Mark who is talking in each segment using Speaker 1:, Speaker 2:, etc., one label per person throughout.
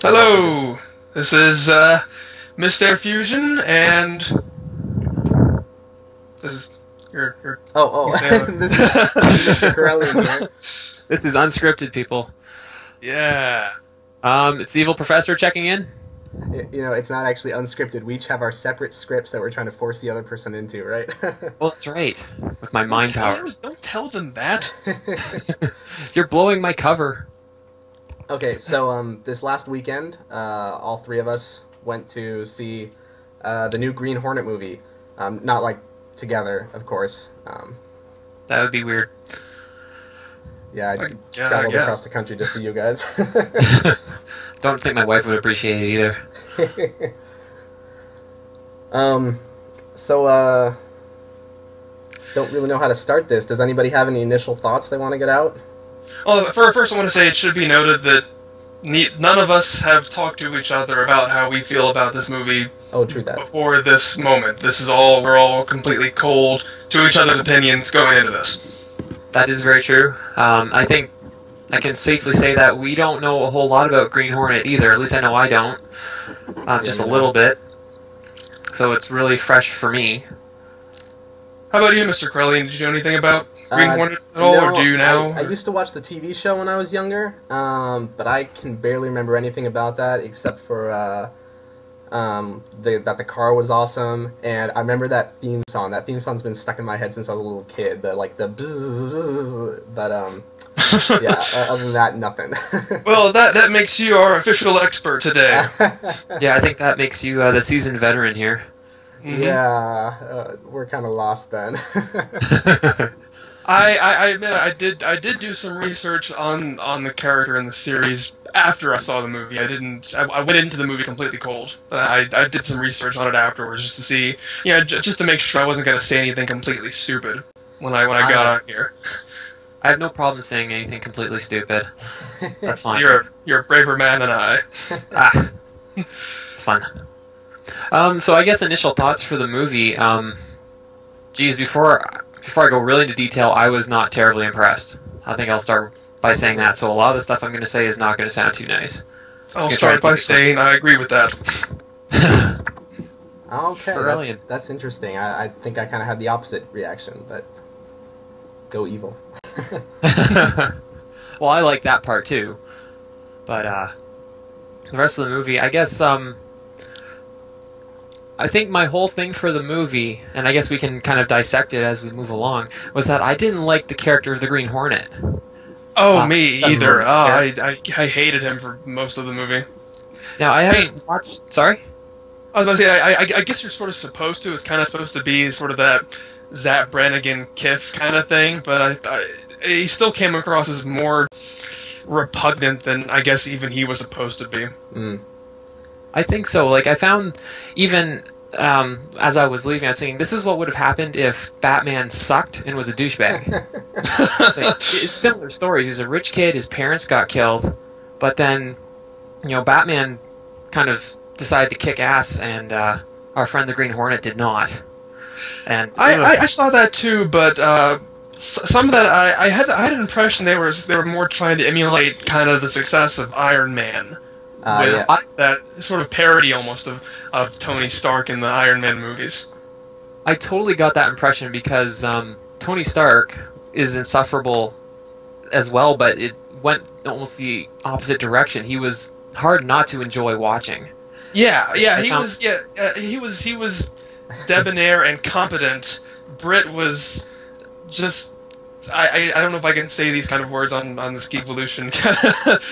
Speaker 1: Hello, this is Mr. Fusion, and this is your
Speaker 2: this is MrCorellian here.
Speaker 3: This is unscripted, people.
Speaker 1: Yeah.
Speaker 3: It's the Evil Professor checking in.
Speaker 2: You know, it's not actually unscripted. We each have our separate scripts that we're trying to force the other person into, right?
Speaker 3: Well, that's right. With my mind powers.
Speaker 1: Don't tell them that.
Speaker 3: You're blowing my cover.
Speaker 2: Okay, so this last weekend, all three of us went to see the new Green Hornet movie. Not like together, of course.
Speaker 3: That would be weird.
Speaker 2: Yeah, I traveled across the country to see you guys.
Speaker 3: Don't think my wife would appreciate it either.
Speaker 2: Don't really know how to start this. Does anybody have any initial thoughts they want to get out?
Speaker 1: Well, first I want to say it should be noted that none of us have talked to each other about how we feel about this movie.
Speaker 2: Oh, true that.
Speaker 1: Before this moment. We're all completely cold to each other's opinions going into this.
Speaker 3: That is very true. I think I can safely say that we don't know a whole lot about Green Hornet either. At least I know I don't. Just a little bit. So it's really fresh for me.
Speaker 1: How about you, Mr. Corellian? Did you know anything about Green Hornet at all,
Speaker 2: no,
Speaker 1: or do you now?
Speaker 2: I used to watch the TV show when I was younger, but I can barely remember anything about that except for that the car was awesome, and I remember that theme song. That theme song's been stuck in my head since I was a little kid. The bzzz, but yeah. Other than that, nothing.
Speaker 1: Well, that makes you our official expert today.
Speaker 3: Yeah, I think that makes you the seasoned veteran here.
Speaker 1: Mm-hmm.
Speaker 2: Yeah, we're kind of lost then.
Speaker 1: I admit I did do some research on the character in the series after I saw the movie. I went into the movie completely cold, but I did some research on it afterwards just to see, just to make sure I wasn't going to say anything completely stupid when I got out here.
Speaker 3: I have no problem saying anything completely stupid. That's fine.
Speaker 1: You're a braver man than I.
Speaker 3: It's fun. So I guess initial thoughts for the movie. Geez, before I go really into detail, I was not terribly impressed. I think I'll start by saying that. So a lot of the stuff I'm going to say is not going to sound too nice.
Speaker 1: I'll start by saying I agree with that.
Speaker 2: Okay, that's interesting. I think I kind of had the opposite reaction, but go evil.
Speaker 3: Well, I like that part too, but the rest of the movie, I guess. I think my whole thing for the movie, and I guess we can kind of dissect it as we move along, was that I didn't like the character of the Green Hornet.
Speaker 1: Oh, me either. I hated him for most of the movie.
Speaker 3: Now, I haven't watched... Sorry?
Speaker 1: I was about to say, I guess you're sort of supposed to. It's kind of supposed to be sort of that Zap Brannigan Kiff kind of thing, but he still came across as more repugnant than I guess even he was supposed to be.
Speaker 2: Mm.
Speaker 3: I think so. Like, I found, even as I was leaving, I was thinking, this is what would have happened if Batman sucked and was a douchebag. Like, it's similar stories. He's a rich kid, his parents got killed, but then, Batman kind of decided to kick ass, and our friend the Green Hornet did not. And
Speaker 1: I saw that too, but some of that I had an impression they were more trying to emulate kind of the success of Iron Man. With that sort of parody almost of Tony Stark in the Iron Man movies.
Speaker 3: I totally got that impression because Tony Stark is insufferable as well, but it went almost the opposite direction. He was hard not to enjoy watching. He was debonair and competent. Britt was just... I don't know if I can say these kind of words on this Geekvolution kind of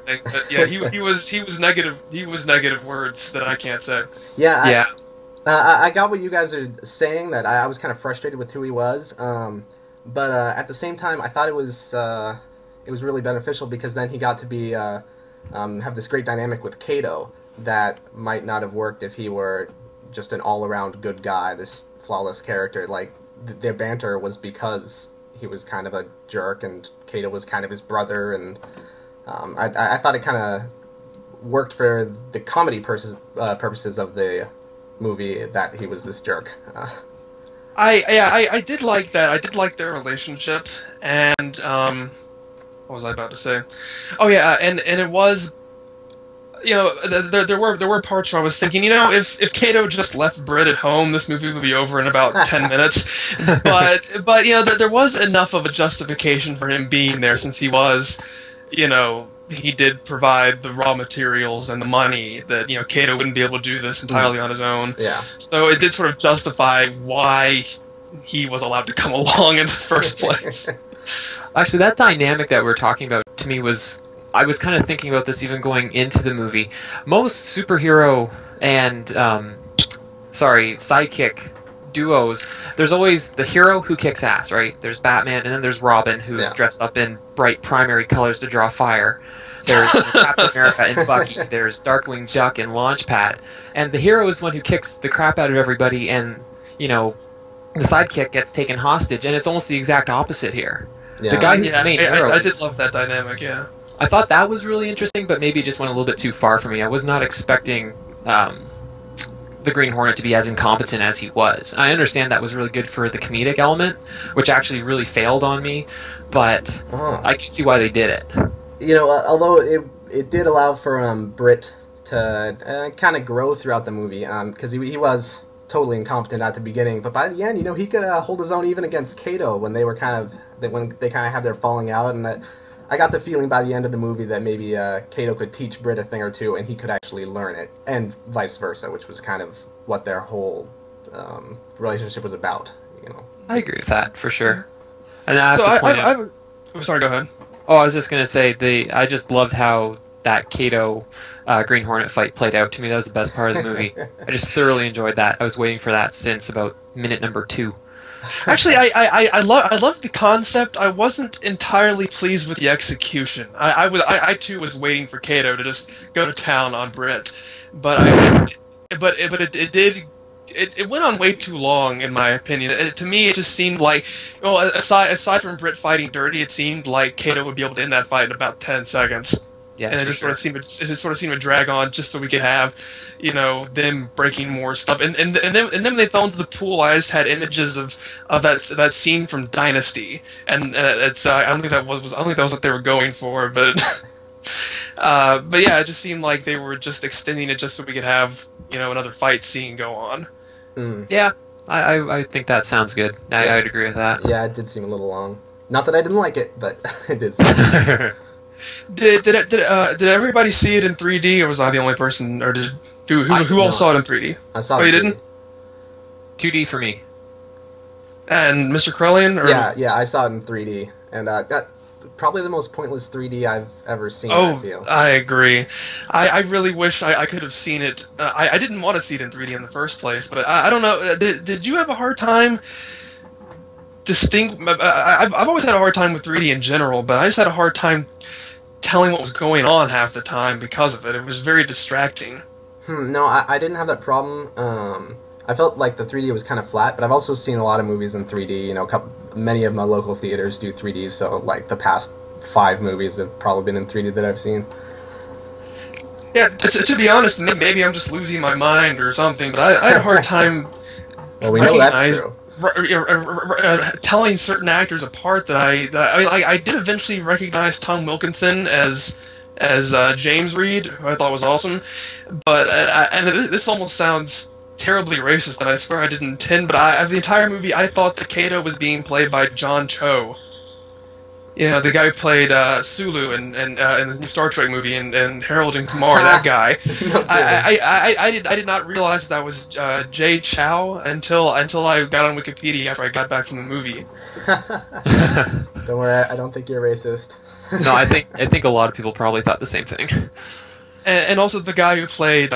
Speaker 3: thing, but yeah, he was negative words that I can't say.
Speaker 2: Yeah. I got what you guys are saying, that I was kind of frustrated with who he was, but at the same time I thought it was really beneficial because then he got to be have this great dynamic with Kato that might not have worked if he were just an all-around good guy, this flawless character. Like their banter was because he was kind of a jerk, and Kato was kind of his brother, and I thought it kind of worked for the comedy purposes of the movie that he was this jerk.
Speaker 1: I did like that. I did like their relationship, and what was I about to say? Oh yeah, and it was there were parts where I was thinking, if Kato just left Britt at home, this movie would be over in about 10 minutes. But there was enough of a justification for him being there, since he was, he did provide the raw materials and the money that Kato wouldn't be able to do this entirely on his own.
Speaker 2: Yeah.
Speaker 1: So it did sort of justify why he was allowed to come along in the first place.
Speaker 3: Actually, that dynamic that we're talking about to me was, I was kind of thinking about this even going into the movie. Most superhero and sidekick duos, there's always the hero who kicks ass, right? There's Batman, and then there's Robin, who's dressed up in bright primary colors to draw fire. There's Captain America and Bucky. There's Darkwing Duck and Launchpad. And the hero is the one who kicks the crap out of everybody, and, the sidekick gets taken hostage, and it's almost the exact opposite here. Yeah. The guy who's the main hero.
Speaker 1: I did love that dynamic, yeah.
Speaker 3: I thought that was really interesting, but maybe it just went a little bit too far for me. I was not expecting the Green Hornet to be as incompetent as he was. I understand that was really good for the comedic element, which actually really failed on me, but I can see why they did it.
Speaker 2: Although it did allow for Britt to kind of grow throughout the movie, because he was totally incompetent at the beginning, but by the end, he could hold his own even against Kato when they had their falling out, and I got the feeling by the end of the movie that maybe Kato could teach Britt a thing or two, and he could actually learn it, and vice versa, which was kind of what their whole relationship was about.
Speaker 3: I agree with that for sure. And I have to point out.
Speaker 1: Sorry, go ahead.
Speaker 3: Oh, I was just gonna say I just loved how that Kato Green Hornet fight played out to me. That was the best part of the movie. I just thoroughly enjoyed that. I was waiting for that since about minute number 2.
Speaker 1: Actually, I love the concept. I wasn't entirely pleased with the execution. I too was waiting for Kato to just go to town on Britt, but it went on way too long, in my opinion. To me, it just seemed like, aside from Britt fighting dirty, it seemed like Kato would be able to end that fight in about 10 seconds.
Speaker 3: Yes,
Speaker 1: and it just sort of seemed to drag on just so we could have, them breaking more stuff. And then when they fell into the pool, I just had images of that scene from Dynasty, and it's I don't think that was what they were going for, but but yeah, it just seemed like they were just extending it just so we could have another fight scene go on.
Speaker 3: Yeah, I think that sounds good. I'd agree with that.
Speaker 2: Yeah, it did seem a little long. Not that I didn't like it, but it did seem
Speaker 1: Did everybody see it in 3D, or was I the only person, or who else saw it in 3D?
Speaker 2: I saw it.
Speaker 1: Oh, you
Speaker 2: 3D.
Speaker 1: didn't?
Speaker 3: 2D for me.
Speaker 1: And MrCorellian?
Speaker 2: Yeah, I saw it in 3D, and that probably the most pointless 3D I've ever seen.
Speaker 1: Oh,
Speaker 2: I feel.
Speaker 1: I agree. I really wish I could have seen it. I didn't want to see it in 3D in the first place, but I don't know. Did you have a hard time? I've always had a hard time with 3D in general, but I just had a hard time telling what was going on half the time because of it. It was very distracting.
Speaker 2: No, I didn't have that problem. I felt like the 3D was kind of flat, but I've also seen a lot of movies in 3D. Many of my local theaters do 3D, so like the past 5 movies have probably been in 3D that I've seen.
Speaker 1: Yeah, to be honest, maybe I'm just losing my mind or something, but I had a hard time.
Speaker 2: Well, we know that's true.
Speaker 1: Telling certain actors apart that I did eventually recognize Tom Wilkinson as James Reed, who I thought was awesome, but and this almost sounds terribly racist, and I swear I didn't intend, but the entire movie I thought that Kato was being played by John Cho. The guy who played Sulu in the new Star Trek movie, and Harold and Kumar, that guy.
Speaker 2: No,
Speaker 1: I did not realize that was Jay Chow until I got on Wikipedia after I got back from the movie.
Speaker 2: Don't worry, I don't think you're racist.
Speaker 3: No, I think a lot of people probably thought the same thing.
Speaker 1: And also the guy who played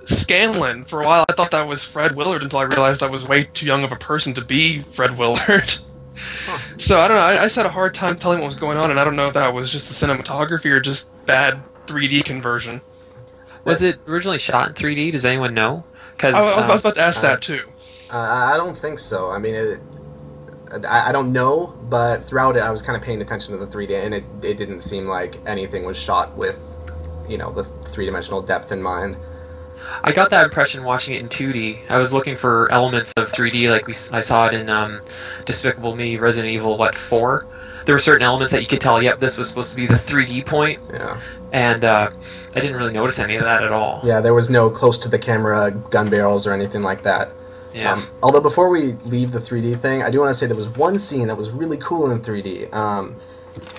Speaker 1: Scanlan. For a while, I thought that was Fred Willard until I realized I was way too young of a person to be Fred Willard. Huh. So I don't know. I just had a hard time telling what was going on, and I don't know if that was just the cinematography or just bad 3D conversion.
Speaker 3: Was it originally shot in 3D? Does anyone know?
Speaker 1: Because I was about to ask that too.
Speaker 2: I don't think so. I mean, I don't know, but throughout it, I was kind of paying attention to the 3D, and it didn't seem like anything was shot with, the 3-dimensional depth in mind.
Speaker 3: I got that impression watching it in 2D. I was looking for elements of 3D, like I saw it in Despicable Me, Resident Evil, 4? There were certain elements that you could tell, yep, this was supposed to be the 3D point.
Speaker 2: Yeah.
Speaker 3: and I didn't really notice any of that at all.
Speaker 2: Yeah, there was no close to the camera gun barrels or anything like that.
Speaker 3: Yeah.
Speaker 2: Although before we leave the 3D thing, I do want to say there was one scene that was really cool in 3D.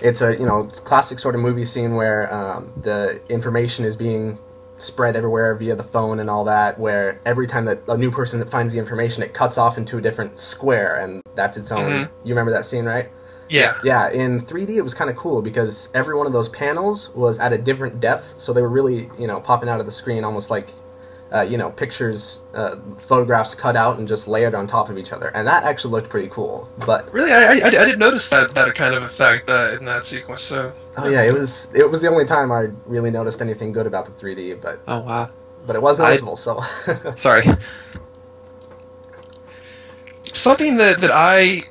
Speaker 2: It's a classic sort of movie scene where the information is being spread everywhere via the phone and all that, where every time that a new person that finds the information, it cuts off into a different square, and that's its own.
Speaker 1: Mm-hmm.
Speaker 2: You remember that scene, right?
Speaker 1: Yeah.
Speaker 2: Yeah, in 3D it was kind of cool because every one of those panels was at a different depth, so they were really, popping out of the screen almost like, pictures, photographs cut out and just layered on top of each other, and that actually looked pretty cool. But
Speaker 1: really, I didn't notice that kind of effect in that sequence. So.
Speaker 2: Oh yeah, it was the only time I really noticed anything good about the 3D, but
Speaker 3: Oh wow.
Speaker 2: But it was noticeable, so.
Speaker 3: Sorry.
Speaker 1: Something that I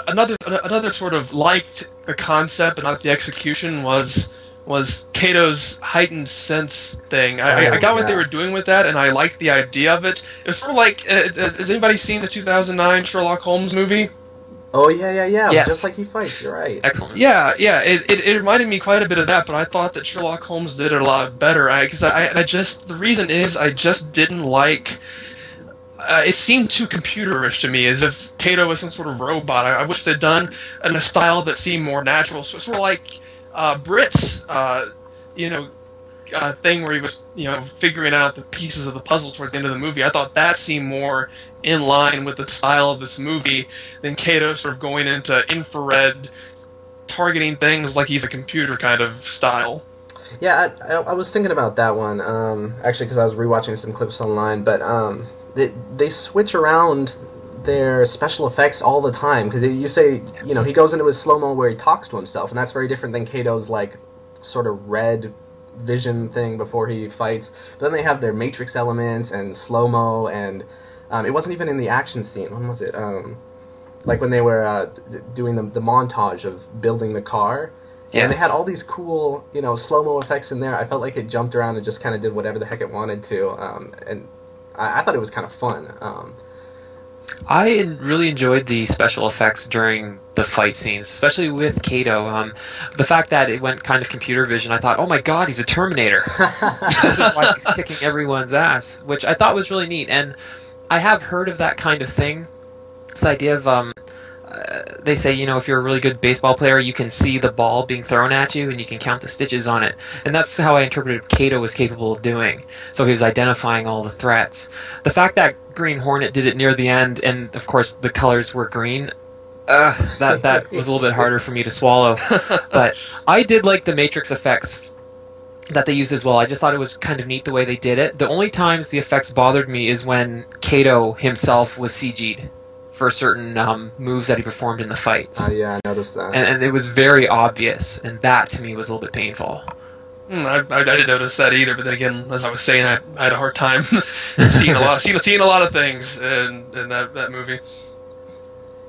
Speaker 1: another sort of liked the concept but not the execution was Kato's heightened sense thing. I got what they were doing with that, and I liked the idea of it. It was sort of like, has anybody seen the 2009 Sherlock Holmes movie?
Speaker 2: Oh yeah.
Speaker 3: Yes.
Speaker 2: Just like he fights. You're right.
Speaker 3: Excellent.
Speaker 1: Yeah. It reminded me quite a bit of that, but I thought that Sherlock Holmes did it a lot better. The reason is I just didn't like. It seemed too computerish to me, as if Kato was some sort of robot. I wish they'd done in a style that seemed more natural. So sort of like Brit's, thing where he was, figuring out the pieces of the puzzle towards the end of the movie. I thought that seemed more in line with the style of this movie than Kato sort of going into infrared, targeting things like he's a computer kind of style.
Speaker 2: Yeah, I was thinking about that one, actually, because I was rewatching some clips online, but they switch around their special effects all the time, because you say, he goes into his slow-mo where he talks to himself, and that's very different than Kato's, like, sort of red vision thing before he fights. But then they have their Matrix elements and slow-mo, and it wasn't even in the action scene. When was it? Like when they were doing the montage of building the car.
Speaker 3: Yes.
Speaker 2: And they had all these cool, slow-mo effects in there. I felt like it jumped around and just kind of did whatever the heck it wanted to. And I thought it was kind of fun.
Speaker 3: I really enjoyed the special effects during the fight scenes, especially with Kato. The fact that it went kind of computer vision, I thought, oh my god, he's a Terminator. This is why he's kicking everyone's ass, which I thought was really neat. And I have heard of that kind of thing. This idea of, they say, if you're a really good baseball player, you can see the ball being thrown at you and you can count the stitches on it. And that's how I interpreted Kato was capable of doing. So he was identifying all the threats. The fact that Green Hornet did it near the end, and of course the colors were green, that was a little bit harder for me to swallow. But I did like the Matrix effects that they used as well. I just thought it was kind of neat the way they did it. The only times the effects bothered me is when Kato himself was CG'd for certain moves that he performed in the fights.
Speaker 2: Oh yeah, I noticed that.
Speaker 3: And it was very obvious, and that to me was a little bit painful.
Speaker 1: I didn't notice that either, but then again, as I was saying, I had a hard time seeing a lot of things in that movie.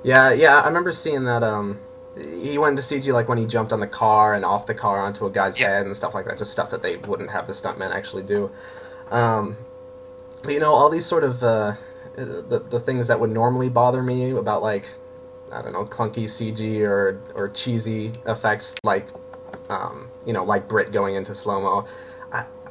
Speaker 2: Yeah, I remember seeing that. He went into CG like when he jumped on the car and off the car onto a guy's head and stuff like that. Just stuff that they wouldn't have the stuntmen actually do. But all these sort of the things that would normally bother me about, like, I don't know, clunky CG or cheesy effects like like Brit going into slow-mo.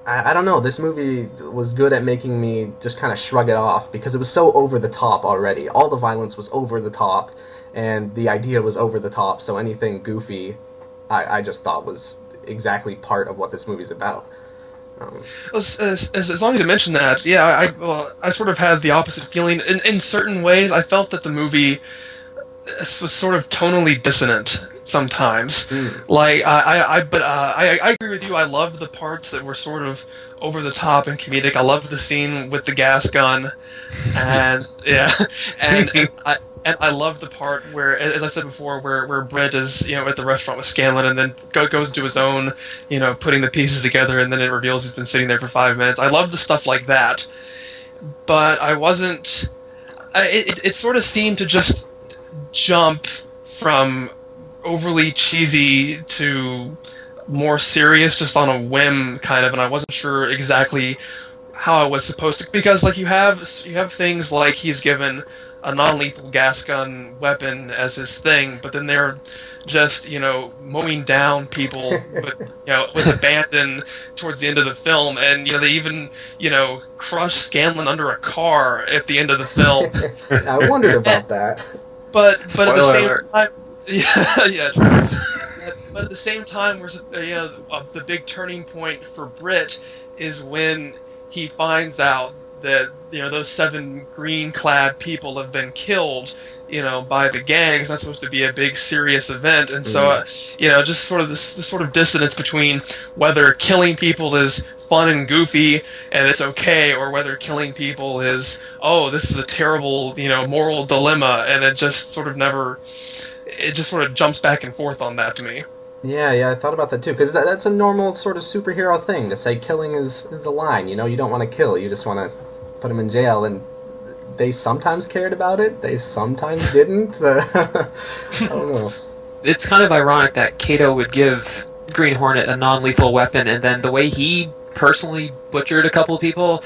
Speaker 2: I don't know, this movie was good at making me just kind of shrug it off because it was so over the top already. All the violence was over the top, and the idea was over the top, so anything goofy I just thought was exactly part of what this movie's about.
Speaker 1: As long as you mentioned that, yeah, I sort of had the opposite feeling. In certain ways, I felt that the movie was sort of tonally dissonant sometimes. Like, I agree with you. I loved the parts that were sort of over the top and comedic. I loved the scene with the gas gun, and and I loved the part where, as I said before, where Brett is at the restaurant with Scanlon, and then goes into his own, putting the pieces together, and then it reveals he's been sitting there for 5 minutes. I loved the stuff like that, but I wasn't. It sort of seemed to just jump from overly cheesy to more serious, just on a whim, kind of, and I wasn't sure exactly how I was supposed to, because like you have things like he's given a non-lethal gas gun weapon as his thing, but then they're just, mowing down people with abandon towards the end of the film, and they even crush Scanlan under a car at the end of the film.
Speaker 2: I wondered about that.
Speaker 1: But at the
Speaker 3: Spoiler
Speaker 1: same
Speaker 3: alert.
Speaker 1: time, yeah, true. But at the same time, the big turning point for Britt is when he finds out that those 7 green-clad people have been killed, by the gangs. That's supposed to be a big, serious event, and so just sort of this sort of dissonance between whether killing people is fun and goofy and it's okay, or whether killing people is, oh, this is a terrible, moral dilemma, and it just sort of jumps back and forth on that to me.
Speaker 2: Yeah, I thought about that too, because that's a normal sort of superhero thing to say. Killing is the line. You don't want to kill. You just want to put them in jail, and they sometimes cared about it. They sometimes didn't. I don't know.
Speaker 3: It's kind of ironic that Kato would give Green Hornet a non-lethal weapon, and then the way he personally butchered a couple of people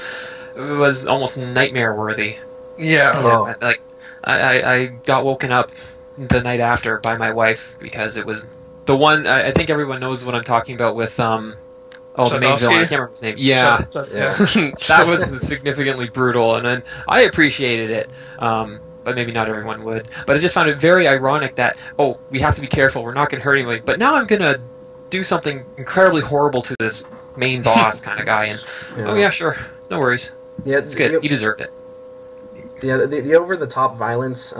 Speaker 3: was almost nightmare-worthy.
Speaker 1: Yeah.
Speaker 3: Like, I got woken up the night after by my wife because it was the one. I think everyone knows what I'm talking about with the main villain. I can't remember his name. Yeah. That was significantly brutal, and then I appreciated it. But maybe not everyone would. But I just found it very ironic that, we have to be careful, we're not going to hurt anybody, but now I'm going to do something incredibly horrible to this main boss kind of guy, and sure, no worries. Yeah, it's good. He deserved it.
Speaker 2: Yeah, the over-the-top violence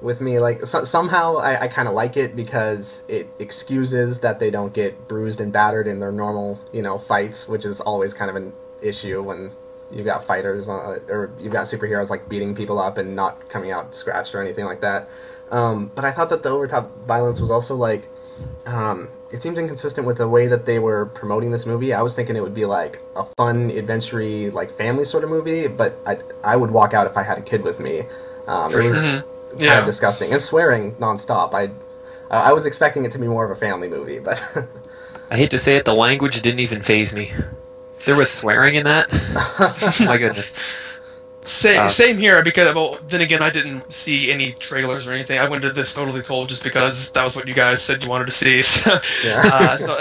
Speaker 2: with me, like, somehow I kind of like it because it excuses that they don't get bruised and battered in their normal, fights, which is always kind of an issue when you've got fighters or you've got superheroes like beating people up and not coming out scratched or anything like that. But I thought that the over-top violence was also like, it seems inconsistent with the way that they were promoting this movie. I was thinking it would be like a fun, adventure-y, like family sort of movie, but I would walk out if I had a kid with me. It was kind of disgusting, and swearing nonstop. I was expecting it to be more of a family movie, but
Speaker 3: I hate to say it, the language didn't even faze me. There was swearing in that. My goodness.
Speaker 1: Same here, because then again, I didn't see any trailers or anything. I went into this totally cold just because that was what you guys said you wanted to see. So,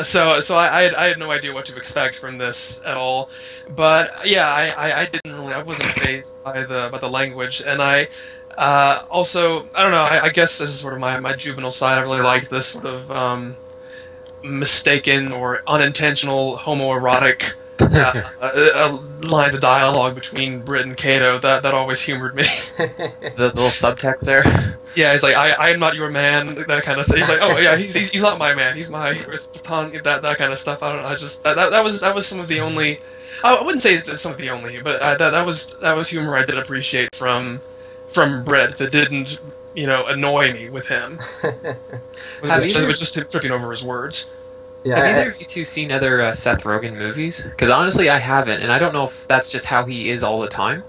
Speaker 1: so I had no idea what to expect from this at all. But yeah, I wasn't fazed by the language, and also, I don't know, I guess this is sort of my juvenile side. I really like this sort of mistaken or unintentional homoerotic lines of dialogue between Britt and Kato. That always humored me.
Speaker 3: The little subtext there.
Speaker 1: Yeah, he's like, I am not your man, that kind of thing. He's like, oh yeah, he's not my man, he's my baton, that kind of stuff. I don't know. I just that was some of the only. I wouldn't say that's some of the only, but that was humor I did appreciate from Britt that didn't annoy me with him. It was just him tripping over his words.
Speaker 2: Yeah,
Speaker 3: have either of you two seen other Seth Rogen movies? Because honestly, I haven't, and I don't know if that's just how he is all the time.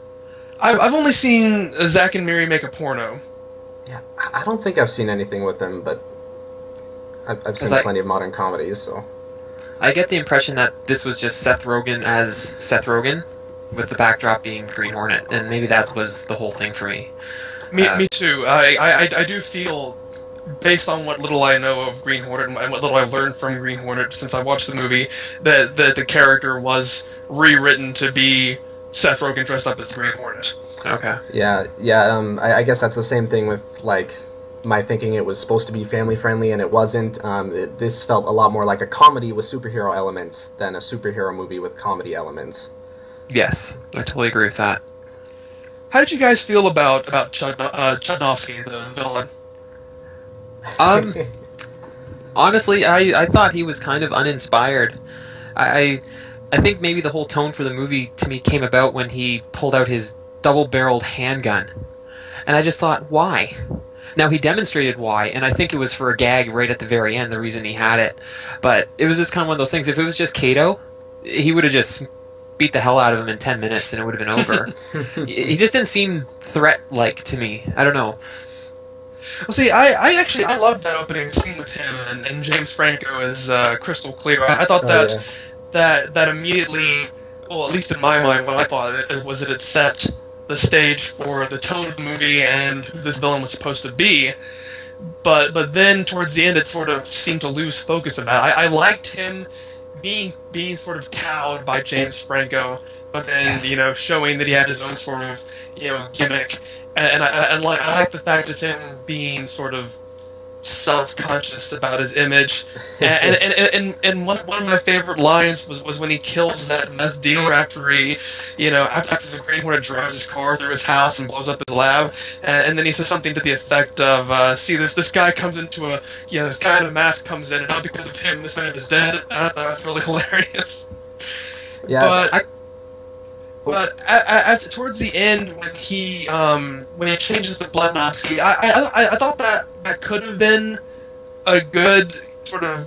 Speaker 1: I've only seen Zack and Miri make a porno.
Speaker 2: Yeah, I don't think I've seen anything with him, but I've seen plenty of modern comedies, so.
Speaker 3: I get the impression that this was just Seth Rogen as Seth Rogen, with the backdrop being Green Hornet, and maybe that was the whole thing for me.
Speaker 1: Me too. I do feel, based on what little I know of Green Hornet and what little I've learned from Green Hornet since I watched the movie, that the character was rewritten to be Seth Rogen dressed up as the Green Hornet.
Speaker 3: Okay.
Speaker 2: Yeah. I guess that's the same thing with, like, my thinking it was supposed to be family friendly and it wasn't. This felt a lot more like a comedy with superhero elements than a superhero movie with comedy elements.
Speaker 3: Yes, I totally agree with that.
Speaker 1: How did you guys feel about Chudnovsky, the villain?
Speaker 3: Honestly, I thought he was kind of uninspired. I think maybe the whole tone for the movie to me came about when he pulled out his double-barreled handgun. And I just thought, why? Now, he demonstrated why, and I think it was for a gag right at the very end, the reason he had it. But it was just kind of one of those things. If it was just Kato, he would have just beat the hell out of him in 10 minutes and it would have been over. He just didn't seem threat-like to me. I don't know.
Speaker 1: Well, see, I loved that opening scene with him and James Franco as Crystal Clear. I thought that immediately, well, at least in my mind, what I thought was that it set the stage for the tone of the movie and who this villain was supposed to be. But then towards the end, it sort of seemed to lose focus of that. I liked him being sort of cowed by James Franco, but then showing that he had his own sort of gimmick, and I like the fact of him being sort of self-conscious about his image, and one of my favorite lines was when he kills that meth dealer after after the Green Hornet drives his car through his house and blows up his lab, and then he says something to the effect of, "See, this guy comes into this guy in a mask comes in, and not because of him, this man is dead." I thought that was really hilarious.
Speaker 2: Yeah,
Speaker 1: But after towards the end, when he changes the blood Nazi, I thought that could have been a good sort of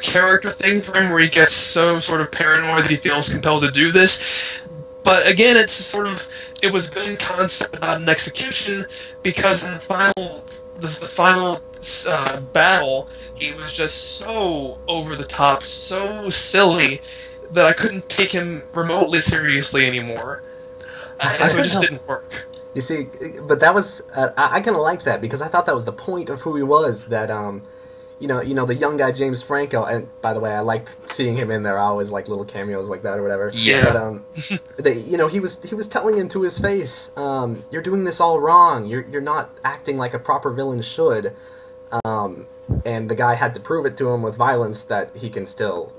Speaker 1: character thing for him, where he gets so sort of paranoid that he feels compelled to do this. But again, it was good in concept, not in execution, because in the final battle, he was just so over the top, so silly, that I couldn't take him remotely seriously anymore. And so it just didn't work.
Speaker 2: You see, but that was I kind of liked that, because I thought that was the point of who he was. That the young guy James Franco, and by the way, I liked seeing him in there. I always like little cameos like that or whatever.
Speaker 3: Yeah.
Speaker 2: But he was telling him to his face, "You're doing this all wrong. You're not acting like a proper villain should." And the guy had to prove it to him with violence that he can still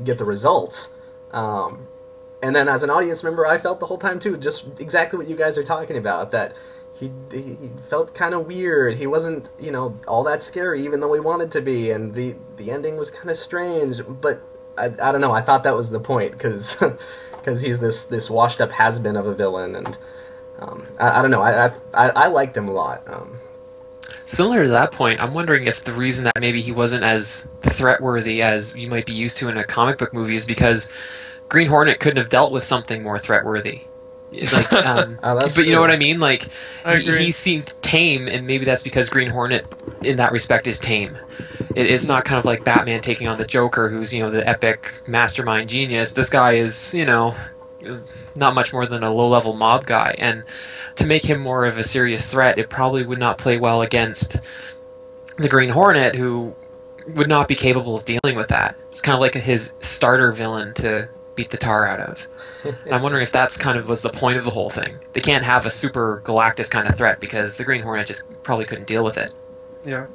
Speaker 2: get the results. And then as an audience member, I felt the whole time too, just exactly what you guys are talking about, that he felt kind of weird. He wasn't, all that scary, even though he wanted to be, and the ending was kind of strange. But I don't know. I thought that was the point, because he's this washed up has-been of a villain, and I don't know. I liked him a lot.
Speaker 3: Similar to that point, I'm wondering if the reason that maybe he wasn't as threat-worthy as you might be used to in a comic book movie is because Green Hornet couldn't have dealt with something more threat-worthy. Like, but you know what I mean? Like, he seemed tame, and maybe that's because Green Hornet, in that respect, is tame. It's not kind of like Batman taking on the Joker, who's the epic mastermind genius. This guy is not much more than a low-level mob guy, and to make him more of a serious threat, it probably would not play well against the Green Hornet, who would not be capable of dealing with that. It's kind of like his starter villain to beat the tar out of. And I'm wondering if that's kind of was the point of the whole thing. They can't have a super Galactus kind of threat because the Green Hornet just probably couldn't deal with it.
Speaker 1: Yeah.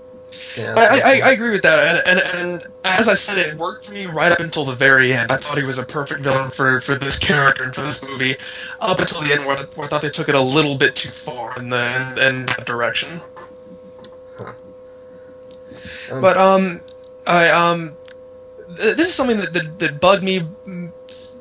Speaker 1: I agree with that, and as I said, it worked for me right up until the very end. I thought he was a perfect villain for this character and for this movie, up until the end, where I thought they took it a little bit too far in that direction.
Speaker 2: Huh.
Speaker 1: But this is something that bugged me,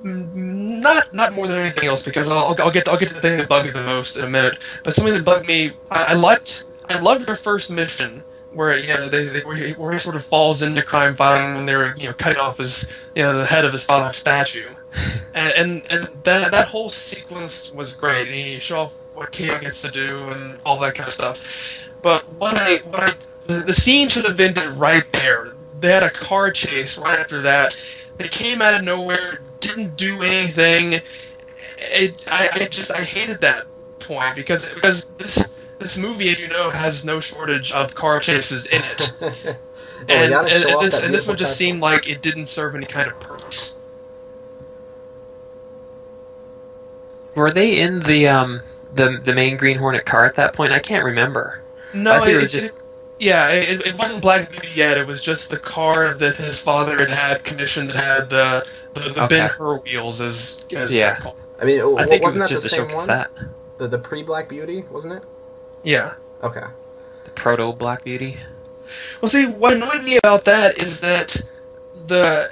Speaker 1: not more than anything else, because I'll get to the thing that bugged me the most in a minute. But something that bugged me, I loved their first mission, where where he sort of falls into crime fighting when they're cutting off his the head of his father's statue, and that whole sequence was great. And you show off what Kano gets to do and all that kind of stuff. But the scene should have ended right there. They had a car chase right after that. They came out of nowhere, didn't do anything. I hated that point, because this movie, as you know, has no shortage of car chases in it. and this one just seemed like it didn't serve any kind of purpose.
Speaker 3: Were they in the main Green Hornet car at that point? I can't remember.
Speaker 1: No,
Speaker 3: I think it was just...
Speaker 1: it wasn't Black Beauty yet. It was just the car that his father had commissioned that had the Ben-Hur wheels as
Speaker 3: yeah.
Speaker 2: I mean,
Speaker 3: I think
Speaker 2: wasn't
Speaker 3: it was
Speaker 2: that
Speaker 3: just
Speaker 2: the
Speaker 3: to
Speaker 2: same
Speaker 3: showcase
Speaker 2: one?
Speaker 3: that.
Speaker 2: The pre-Black Beauty, wasn't it?
Speaker 1: Yeah.
Speaker 2: Okay.
Speaker 3: The proto Black Beauty.
Speaker 1: Well, see, what annoyed me about that is that the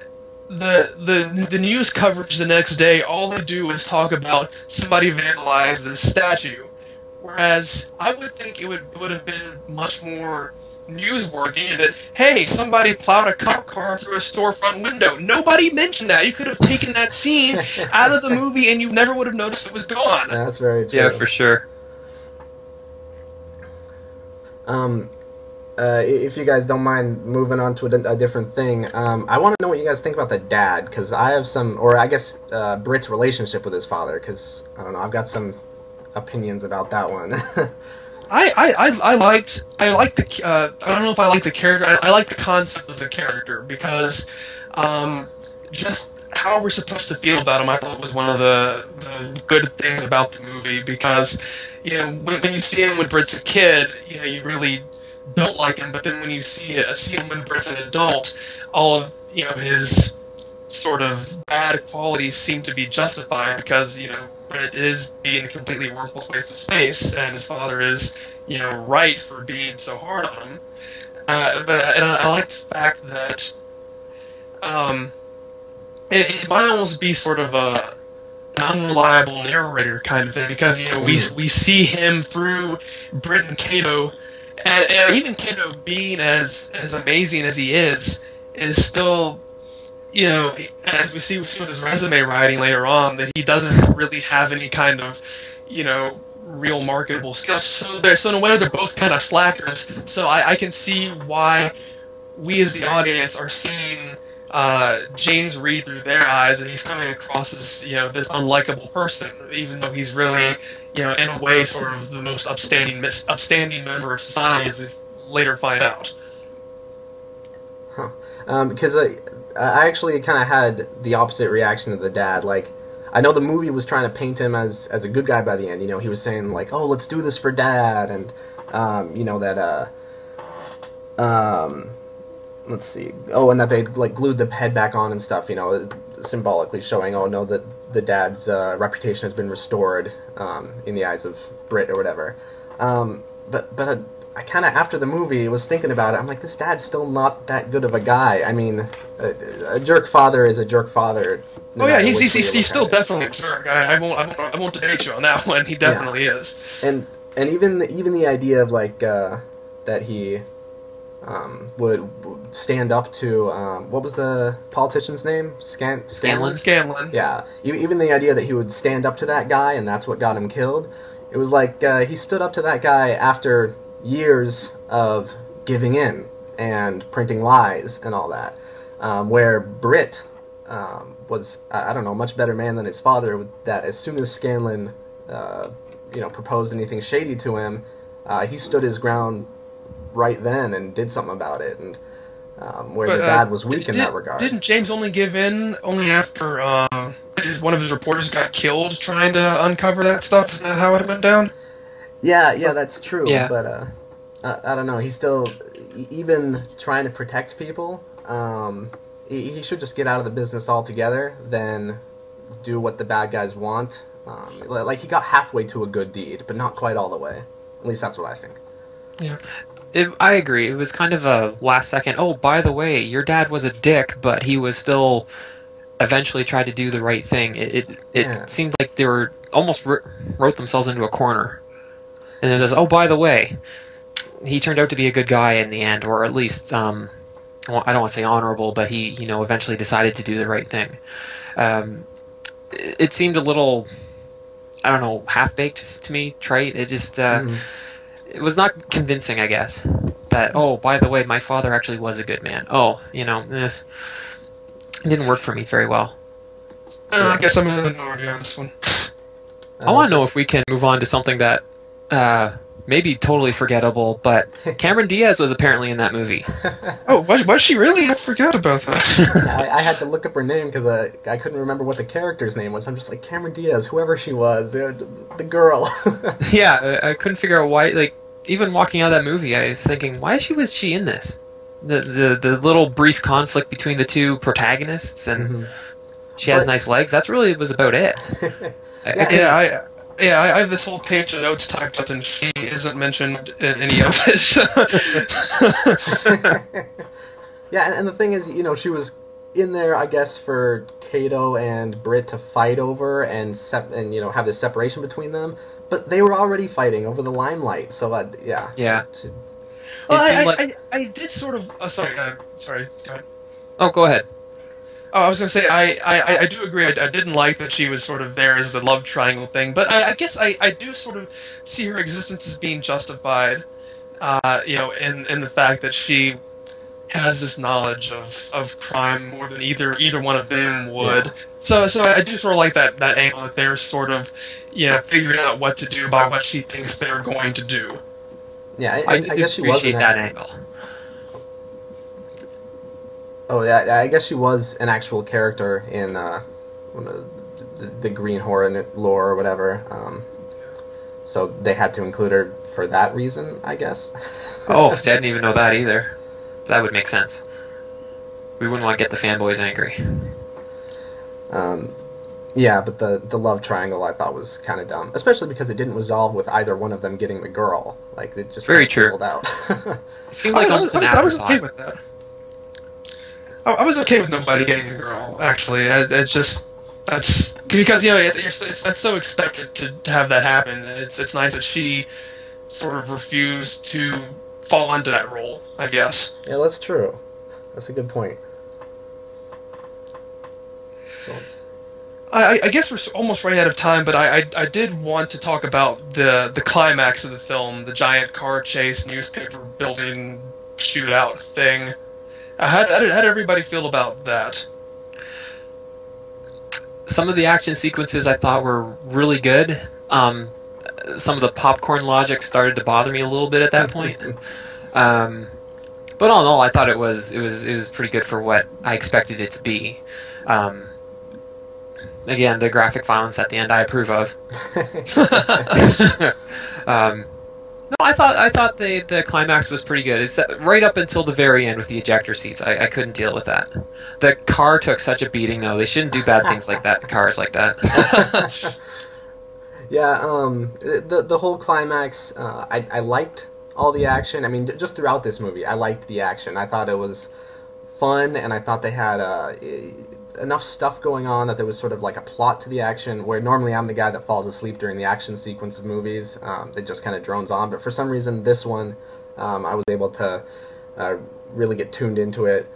Speaker 1: news coverage the next day, all they do is talk about somebody vandalized this statue, whereas I would think it would have been much more newsworthy that, hey, somebody plowed a cop car through a storefront window. Nobody mentioned that. You could have taken that scene out of the movie and you never would have noticed it was gone.
Speaker 2: That's very true.
Speaker 3: Yeah, for sure.
Speaker 2: if you guys don't mind moving on to a different thing, I want to know what you guys think about the dad, because I have some, or I guess Britt's relationship with his father, because I don't know, I've got some opinions about that one.
Speaker 1: I liked the I don't know if I like the character. I like the concept of the character because just how we're supposed to feel about him, I thought was one of the good things about the movie, because when you see him when Britt's a kid, you really don't like him, but then when you see him when Britt's an adult, all of his sort of bad qualities seem to be justified because Britt is being a completely worthless waste of space, and his father is right for being so hard on him. And I like the fact that it might almost be sort of an unreliable narrator kind of thing, because we see him through Britt and Kato. And even Kato, being as amazing as he is still, as we see with his resume writing later on, that he doesn't really have any kind of, real marketable skills. So in a way, they're both kind of slackers. So I can see why we as the audience are seeing James Reed through their eyes, and he's coming across as this unlikable person, even though he's really in a way sort of the most upstanding member of society, as we later find out.
Speaker 2: Because I actually kind of had the opposite reaction to the dad. Like, I know the movie was trying to paint him as a good guy by the end. He was saying like, "Oh, let's do this for Dad," and let's see. Oh, and that they like glued the head back on and stuff. Symbolically showing, oh no, that the dad's reputation has been restored in the eyes of Britt or whatever. But I kind of, after the movie, was thinking about it. I'm like, this dad's still not that good of a guy. I mean, a jerk father is a jerk father.
Speaker 1: Oh yeah, he's still definitely a jerk. I won't debate you on that one. He definitely is.
Speaker 2: And even the idea of like that he would stand up to what was the politician's name?
Speaker 1: Scanlon.
Speaker 2: Yeah, even the idea that he would stand up to that guy, and that's what got him killed. It was like he stood up to that guy after years of giving in and printing lies and all that. Where Britt was, I don't know, much better man than his father. With that, as soon as Scanlon, proposed anything shady to him, he stood his ground right then and did something about it. And the dad was weak in that regard.
Speaker 1: Didn't James only give in after one of his reporters got killed trying to uncover that stuff? Isn't that how it went down?
Speaker 2: Yeah, that's true.
Speaker 3: Yeah.
Speaker 2: But I don't know. He's still, even trying to protect people. He should just get out of the business altogether, then do what the bad guys want. Like, he got halfway to a good deed, but not quite all the way. At least that's what I think.
Speaker 1: Yeah.
Speaker 3: I agree. It was kind of a last second, oh, by the way, your dad was a dick, but he was still eventually tried to do the right thing. It seemed like they were almost wrote themselves into a corner. And there's this, oh, by the way, he turned out to be a good guy in the end, or at least, I don't want to say honorable, but he, eventually decided to do the right thing. It seemed a little, I don't know, half-baked to me, trite. It just, it was not convincing, I guess, that, oh, by the way, my father actually was a good man. Oh, it didn't work for me very well.
Speaker 1: I guess I'm in the minority on this one.
Speaker 3: I want to know if we can move on to something that maybe totally forgettable, but Cameron Diaz was apparently in that movie.
Speaker 1: Oh, was she really? I forgot about that.
Speaker 2: I had to look up her name because I couldn't remember what the character's name was. I'm just like, Cameron Diaz, whoever she was, the girl.
Speaker 3: Yeah, I couldn't figure out why. Like, even walking out of that movie, I was thinking, why was she in this? The little brief conflict between the two protagonists, and she has nice legs. That's really was about it.
Speaker 1: I have this whole page of notes typed up, and she isn't mentioned in any of it.
Speaker 2: Yeah, and the thing is, she was in there, I guess, for Kato and Britt to fight over and have this separation between them. But they were already fighting over the limelight, so yeah.
Speaker 3: Yeah.
Speaker 1: Well, I did sort of. Oh, sorry. Go ahead.
Speaker 3: Oh, go ahead.
Speaker 1: Oh, I was going to say, I do agree. I didn't like that she was sort of there as the love triangle thing, but I guess I do sort of see her existence as being justified. in the fact that she has this knowledge of crime more than either one of them would.
Speaker 2: Yeah.
Speaker 1: So I do sort of like that angle that they're sort of, figuring out what to do by what she thinks they're going to do.
Speaker 2: Yeah,
Speaker 3: I
Speaker 2: guess she was
Speaker 3: appreciate that angle.
Speaker 2: Oh yeah, I guess she was an actual character in the Green Hornet lore or whatever. So they had to include her for that reason, I guess.
Speaker 3: Oh, see, I didn't even know that either. That would make sense. We wouldn't want to get the fanboys angry.
Speaker 2: Yeah, but the love triangle I thought was kind of dumb, especially because it didn't resolve with either one of them getting the girl. Like it just
Speaker 3: Very
Speaker 2: kind of
Speaker 3: true.
Speaker 2: fizzled out.
Speaker 3: It seemed like almost an
Speaker 1: I was
Speaker 3: afterthought.
Speaker 1: okay with that. I was okay with nobody getting a girl. Actually, it's just that's because that's so expected to have that happen. It's nice that she sort of refused to fall into that role, I guess.
Speaker 2: Yeah, that's true. That's a good point. So
Speaker 1: I guess we're almost running out of time, but I did want to talk about the climax of the film, the giant car chase, newspaper building shootout thing. How did everybody feel about that?
Speaker 3: Some of the action sequences I thought were really good. Some of the popcorn logic started to bother me a little bit at that point. But all in all, I thought it was pretty good for what I expected it to be. Again, the graphic violence at the end I approve of. No, I thought the climax was pretty good. It's right up until the very end with the ejector seats. I couldn't deal with that. The car took such a beating, though. They shouldn't do bad things like that in cars like that.
Speaker 2: yeah, the whole climax, I liked all the action. I mean, just throughout this movie, I liked the action. I thought it was fun, and I thought they had enough stuff going on that there was sort of like a plot to the action, where normally I'm the guy that falls asleep during the action sequence of movies. It just kind of drones on. But for some reason, this one, I was able to really get tuned into it.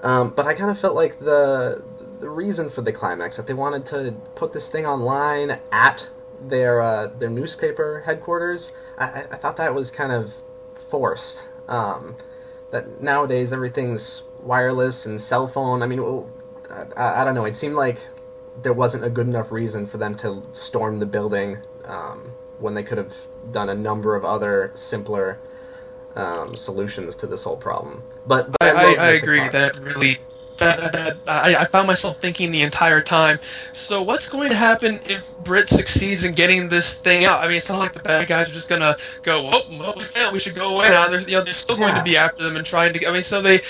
Speaker 2: But I kind of felt like the reason for the climax, that they wanted to put this thing online at their newspaper headquarters, I thought that was kind of forced. That nowadays everything's wireless and cell phone. I mean, I don't know. It seemed like there wasn't a good enough reason for them to storm the building when they could have done a number of other simpler solutions to this whole problem. But
Speaker 1: I agree. That really, I found myself thinking the entire time. So what's going to happen if Britt succeeds in getting this thing out? I mean, it's not like the bad guys are just gonna go, well, we failed. We should go away now. They're still going to be after them and trying to. I mean, so they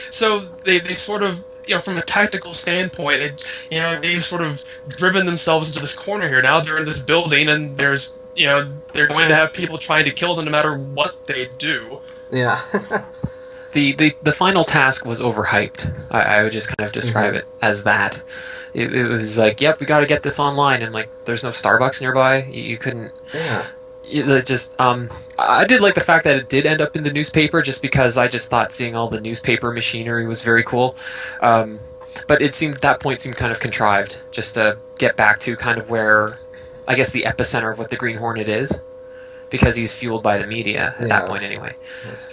Speaker 1: sort of. From a tactical standpoint, they've sort of driven themselves into this corner here. Now they're in this building, and there's, they're going to have people trying to kill them no matter what they do.
Speaker 2: Yeah.
Speaker 3: The final task was overhyped. I would just kind of describe it as that. It was like, yep, we got to get this online, and like, there's no Starbucks nearby. You couldn't.
Speaker 2: Yeah.
Speaker 3: I did like the fact that it did end up in the newspaper, just because I just thought seeing all the newspaper machinery was very cool. But that point seemed kind of contrived, just to get back to kind of where, I guess, the epicenter of what the Green Hornet is, because he's fueled by the media at that point anyway.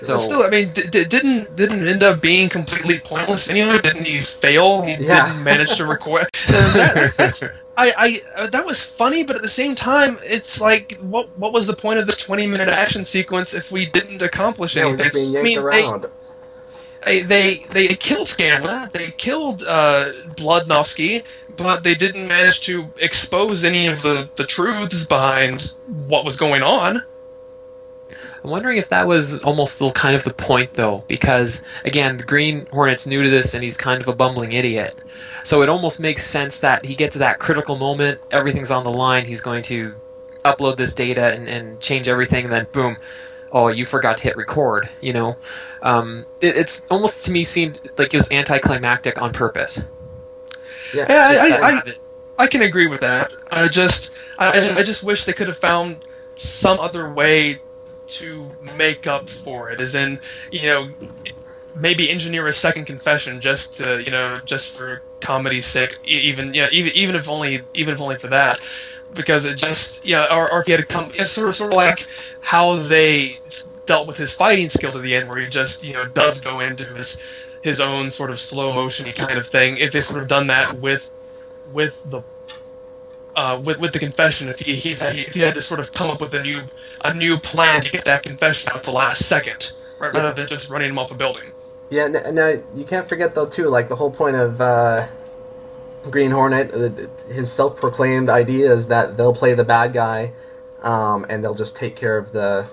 Speaker 1: So still, I mean, didn't end up being completely pointless anyway? Didn't he fail? He didn't manage to record. That was funny, but at the same time, it's like, what was the point of this 20-minute action sequence if we didn't accomplish anything?
Speaker 2: Being yanked around.
Speaker 1: They killed Scanlan, they killed Bludnovsky, but they didn't manage to expose any of the truths behind what was going on.
Speaker 3: I'm wondering if that was almost still kind of the point, though, because, again, the Green Hornet's new to this, and he's kind of a bumbling idiot. So it almost makes sense that he gets to that critical moment, everything's on the line, he's going to upload this data and change everything, and then boom, oh, you forgot to hit record, It's almost, to me, seemed like it was anticlimactic on purpose.
Speaker 1: Yeah, I can agree with that. I just wish they could have found some other way to make up for it, as in, maybe engineer a second confession just for comedy's sake, even if only for that, because it just or if you had to come, it's sort of like how they dealt with his fighting skills at the end, where he just does go into his own sort of slow motion-y kind of thing. If they sort of done that with the confession, if he had to sort of come up with a new plan to get that confession out the last second, rather than just running him off a building.
Speaker 2: Yeah, now you can't forget though too, like the whole point of Green Hornet, his self-proclaimed idea is that they'll play the bad guy, and they'll just take care of the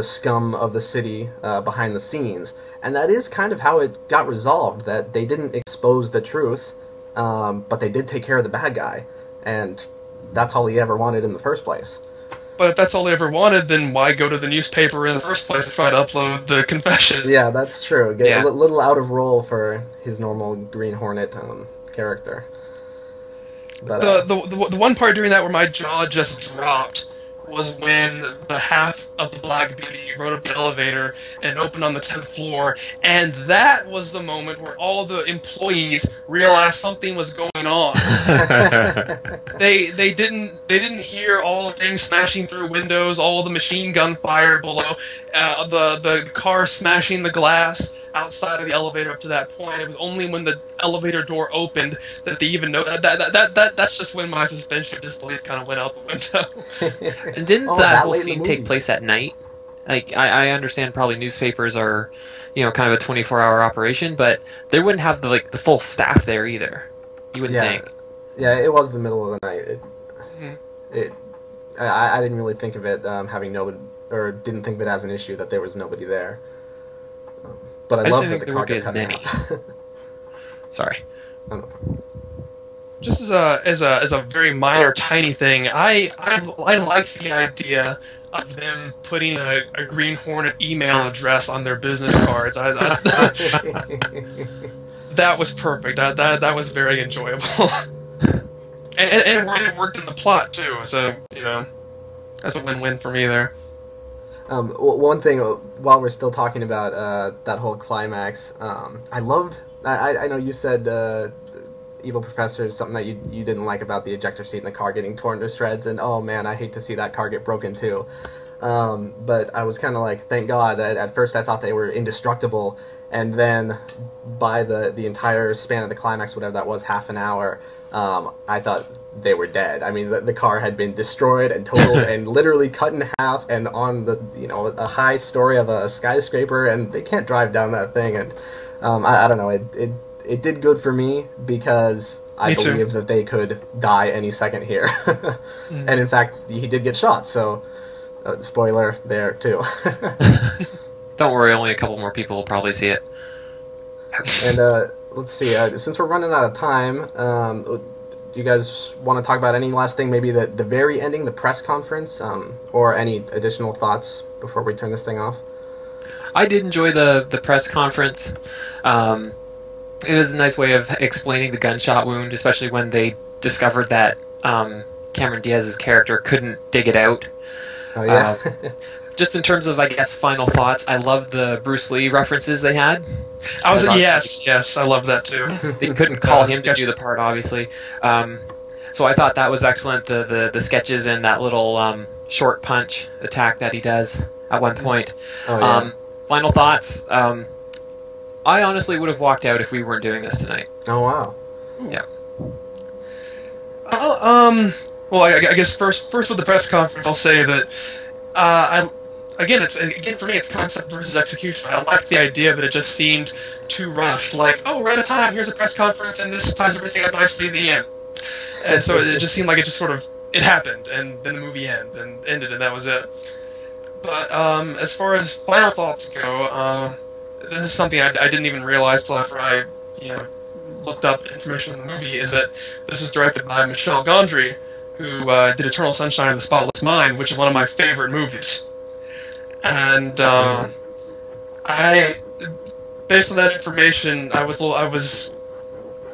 Speaker 2: scum of the city behind the scenes, and that is kind of how it got resolved. That they didn't expose the truth, but they did take care of the bad guy, and that's all he ever wanted in the first place.
Speaker 1: But if that's all he ever wanted, then why go to the newspaper in the first place to try to upload the confession?
Speaker 2: Yeah, that's true. Get a little out of role for his normal Green Hornet character. But
Speaker 1: the one part during that where my jaw just dropped was when the half of the Black Beauty rode up the elevator and opened on the 10th floor, and that was the moment where all the employees realized something was going on. They didn't hear all the things smashing through windows, all the machine gun fire below, the car smashing the glass outside of the elevator up to that point. It was only when the elevator door opened that they even know that's just when my suspension of disbelief kind of went out the window.
Speaker 3: And didn't that whole scene take place at night? Like, I understand probably newspapers are, kind of a 24-hour operation, but they wouldn't have the full staff there either. You wouldn't think.
Speaker 2: Yeah, it was the middle of the night. I didn't really think of it having nobody, or didn't think of it as an issue that there was nobody there. But I love that the car gets many.
Speaker 3: Sorry.
Speaker 1: Just as a very minor, tiny thing, I like the idea of them putting a Green Hornet email address on their business cards. That was perfect. That was very enjoyable, and it worked in the plot too. So that's a win-win for me there.
Speaker 2: One thing, while we're still talking about that whole climax, I loved. I know you said Evil Professor is something that you didn't like about the ejector seat in the car getting torn to shreds, and oh man, I hate to see that car get broken too. But I was kind of like, thank God. At first I thought they were indestructible, and then by the entire span of the climax, whatever that was, half an hour, I thought they were dead. I mean, the car had been destroyed and totaled and literally cut in half, and on the a high story of a skyscraper, and they can't drive down that thing. And I don't know, it did good for me because I believed that they could die any second here. And in fact, he did get shot. So spoiler there too.
Speaker 3: Don't worry, only a couple more people will probably see it.
Speaker 2: And let's see. Since we're running out of time. Do you guys want to talk about any last thing, maybe the very ending, the press conference, or any additional thoughts before we turn this thing off?
Speaker 3: I did enjoy the press conference. It was a nice way of explaining the gunshot wound, especially when they discovered that Cameron Diaz's character couldn't dig it out.
Speaker 2: Oh, yeah.
Speaker 3: Just in terms of, I guess, final thoughts, I loved the Bruce Lee references they had.
Speaker 1: Yes, I love that too.
Speaker 3: They couldn't call him to do the part, obviously. So I thought that was excellent. The sketches and that little short punch attack that he does at one point.
Speaker 2: Oh, yeah.
Speaker 3: Final thoughts. I honestly would have walked out if we weren't doing this tonight.
Speaker 2: Oh, wow.
Speaker 3: Yeah.
Speaker 1: Well, I guess first with the press conference, I'll say that Again, for me, it's concept versus execution. I like the idea, but it just seemed too rushed. Like, oh, we're out of time. Here's a press conference, and this ties everything up nicely at the end. And so it just seemed like it happened, and then the movie ended, and that was it. But as far as final thoughts go, this is something I didn't even realize till after I, looked up information on the movie. Is that this was directed by Michel Gondry, who did Eternal Sunshine of the Spotless Mind, which is one of my favorite movies. And based on that information, I was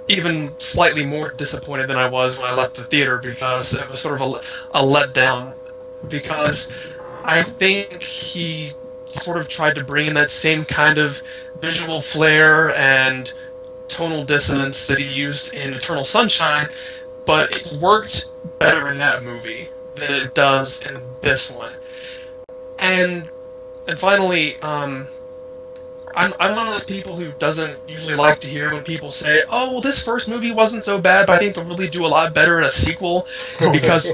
Speaker 1: even slightly more disappointed than I was when I left the theater, because it was sort of a letdown, because I think he sort of tried to bring in that same kind of visual flair and tonal dissonance that he used in Eternal Sunshine, but it worked better in that movie than it does in this one. And And finally, I'm one of those people who doesn't usually like to hear when people say, "Oh, well, this first movie wasn't so bad, but I think they'll really do a lot better in a sequel." Because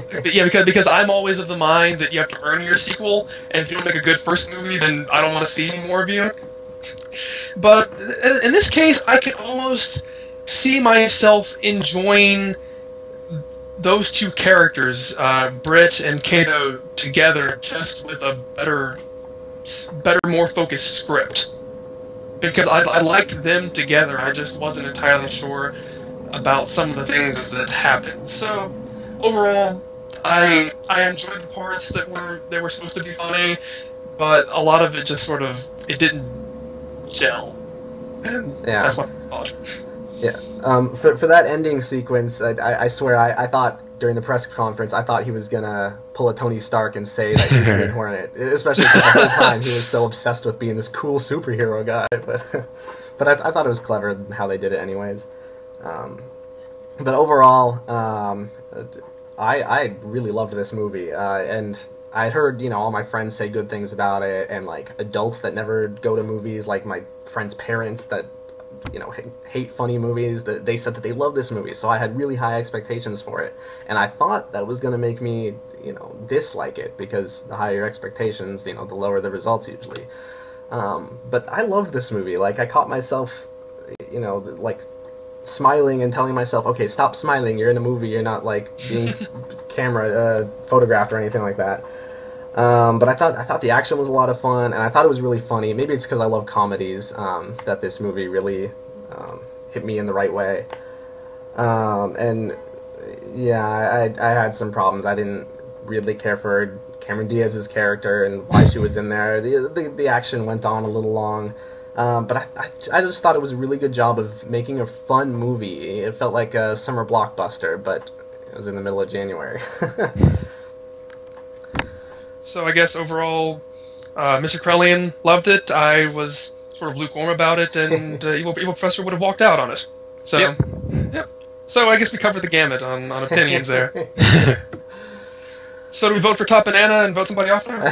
Speaker 1: I'm always of the mind that you have to earn your sequel, and if you don't make a good first movie, then I don't want to see any more of you. But in this case, I can almost see myself enjoying those two characters, Britt and Kato, together, just with a better, more focused script. Because I liked them together, I just wasn't entirely sure about some of the things that happened. So, overall, I enjoyed the parts that were supposed to be funny, but a lot of it just sort of, it didn't gel. And that's my thought.
Speaker 2: Yeah. For that ending sequence, I swear, I thought during the press conference, I thought he was gonna pull a Tony Stark and say that he's Green Hornet, especially because the whole time he was so obsessed with being this cool superhero guy. But I thought it was clever how they did it, anyways. But overall, I really loved this movie, and I heard all my friends say good things about it, and like adults that never go to movies, like my friends' parents that hate funny movies, that they said that they love this movie, so I had really high expectations for it, and I thought that was going to make me dislike it, because the higher expectations, the lower the results usually. But I loved this movie. Like, I caught myself like smiling and telling myself, okay, stop smiling, you're in a movie, you're not like being camera photographed or anything like that. But I thought the action was a lot of fun, and I thought it was really funny. Maybe it's because I love comedies that this movie really hit me in the right way. And yeah, I had some problems. I didn't really care for Cameron Diaz's character and why she was in there. The action went on a little long. But I just thought it was a really good job of making a fun movie. It felt like a summer blockbuster, but it was in the middle of January.
Speaker 1: So I guess overall, MrCorellian loved it. I was sort of lukewarm about it, and Evil Professor would have walked out on it. So, yep. So I guess we covered the gamut on opinions there. So do we vote for Top Banana and vote somebody off now?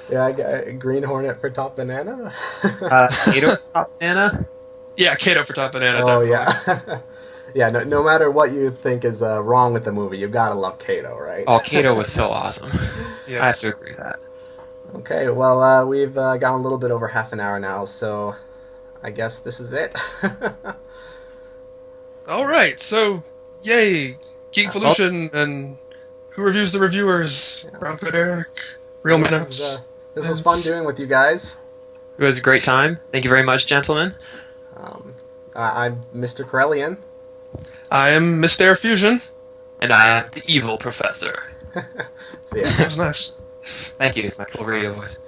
Speaker 2: Yeah, I got Green Hornet for Top Banana.
Speaker 3: Kato for Top Banana?
Speaker 1: Yeah, Kato for Top Banana.
Speaker 2: Oh,
Speaker 1: definitely.
Speaker 2: yeah. Yeah, no matter what you think is wrong with the movie, you've got to love Kato, right?
Speaker 3: Oh, Kato was so awesome.
Speaker 1: Yes.
Speaker 3: I have to agree with that.
Speaker 2: Okay, well, we've gone a little bit over half an hour now, so I guess this is it.
Speaker 1: All right, so yay, Geekvolution, and who reviews the reviewers?
Speaker 2: Yeah.
Speaker 1: Brown Coat Eric, Real Minnows.
Speaker 2: This was fun doing with you guys.
Speaker 3: It was a great time. Thank you very much, gentlemen.
Speaker 2: I'm MrCorellian.
Speaker 1: I am Mr. Fusion.
Speaker 3: And I am the Evil Professor.
Speaker 2: See ya.
Speaker 1: That was nice.
Speaker 3: Thank you. It's my cool radio voice.